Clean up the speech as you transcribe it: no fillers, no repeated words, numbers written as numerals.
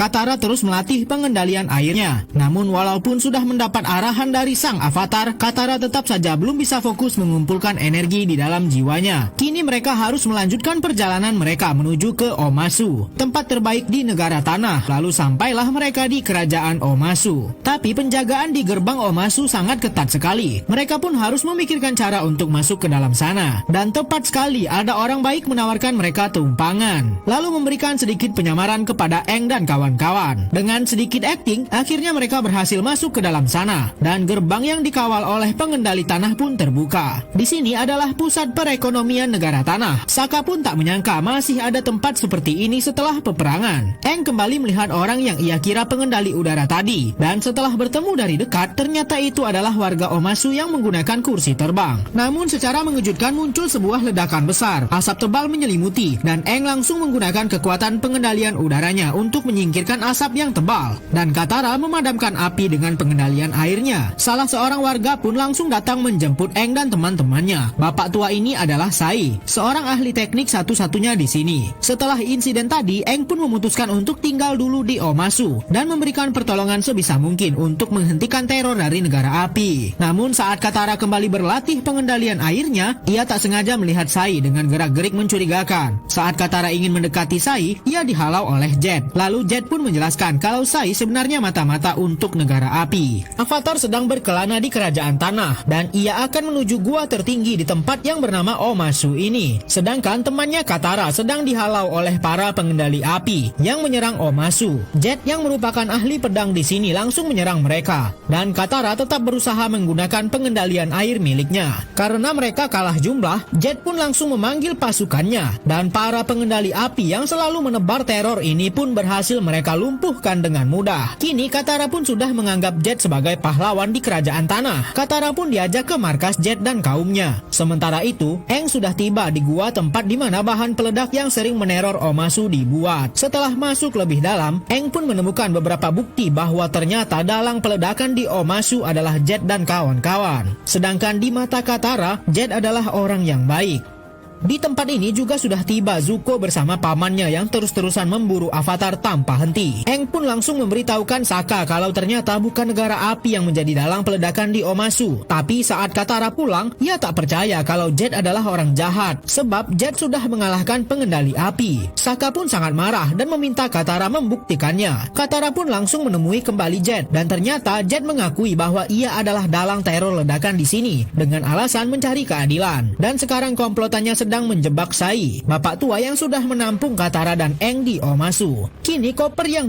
Katara terus melatih pengendalian airnya. Namun walaupun sudah mendapat arahan dari sang avatar, Katara tetap saja belum bisa fokus mengumpulkan energi di dalam jiwanya. Kini mereka harus melanjutkan perjalanan mereka menuju ke Omasu, tempat terbaik di negara tanah. Lalu sampailah mereka di kerajaan Omasu. Tapi penjagaan di gerbang Omasu sangat ketat sekali. Mereka pun harus memikirkan cara untuk masuk ke dalam sana. Dan tepat sekali ada orang baik menawarkan mereka tumpangan, lalu memberikan sedikit penyamaran kepada Aang dan kawan-kawan. Dengan sedikit acting, akhirnya mereka berhasil masuk ke dalam sana. Dan gerbang yang dikawal oleh pengendali tanah pun terbuka. Di sini adalah pusat perekonomian negara tanah. Sokka pun tak menyangka masih ada tempat seperti ini setelah peperangan. Aang kembali melihat orang yang ia kira pengendali udara tadi. Dan setelah bertemu dari dekat, ternyata itu adalah warga Omasu yang menggunakan kursi terbang. Namun secara mengejutkan muncul sebuah ledakan besar. Asap tebal menyelimuti dan Aang langsung menggunakan kekuatan pengendalian udaranya untuk menyingkirkan asap yang tebal. Dan Katara memadamkan api dengan pengendalian airnya. Salah seorang warga pun langsung datang menjemput Aang dan teman-temannya. Bapak tua ini adalah Sai, seorang ahli teknik satu-satunya di sini. Setelah insiden tadi, Aang pun memutuskan untuk tinggal dulu di Omasu dan memberikan pertolongan sebisa mungkin untuk menghentikan teror dari negara api. Namun saat Katara kembali berlatih pengendalian airnya, ia tak sengaja melihat Sai dengan gerak-gerik mencurigakan. Saat Katara ingin mendekati Sai, ia dihalau oleh Jet. Lalu Jet pun menjelaskan kalau Sai sebenarnya mata-mata untuk negara api. Avatar sedang berkelana di kerajaan tanah dan ia akan menuju gua tertinggi di tempat yang bernama Omasu ini. Sedangkan temannya Katara sedang dihalau oleh para pengendali api yang menyerang Omasu. Jet yang merupakan ahli pedang di sini langsung menyerang mereka. Dan Katara tetap berusaha menggunakan pengendalian air miliknya. Karena mereka kalah jumlah, Jet pun langsung memanggil pasukannya. Dan para pengendali api yang selalu menebar teror ini pun berhasil mereka lumpuhkan dengan mudah. Kini Katara pun sudah menganggap Jet sebagai pahlawan di kerajaan tanah. Katara pun diajak ke markas Jet dan kaumnya. Sementara itu, Aang sudah tiba di gua tempat di mana bahan peledak yang sering meneror Omasu dibuat. Setelah masuk lebih dalam, Aang pun menemukan beberapa bukti bahwa ternyata dalang peledakan di Omasu adalah Jet dan kawan-kawan. Sedangkan di mata Katara, Jet adalah orang yang baik. Di tempat ini juga sudah tiba Zuko bersama pamannya yang terus-terusan memburu Avatar tanpa henti. Aang pun langsung memberitahukan Sokka kalau ternyata bukan negara api yang menjadi dalang peledakan di Omasu. Tapi saat Katara pulang, ia tak percaya kalau Jet adalah orang jahat, sebab Jet sudah mengalahkan pengendali api. Sokka pun sangat marah dan meminta Katara membuktikannya. Katara pun langsung menemui kembali Jet dan ternyata Jet mengakui bahwa ia adalah dalang teror ledakan di sini dengan alasan mencari keadilan. Dan sekarang komplotannya sedang menjebak Sai, bapak tua yang sudah menampung Katara dan Aang di Omasu. Kini koper yang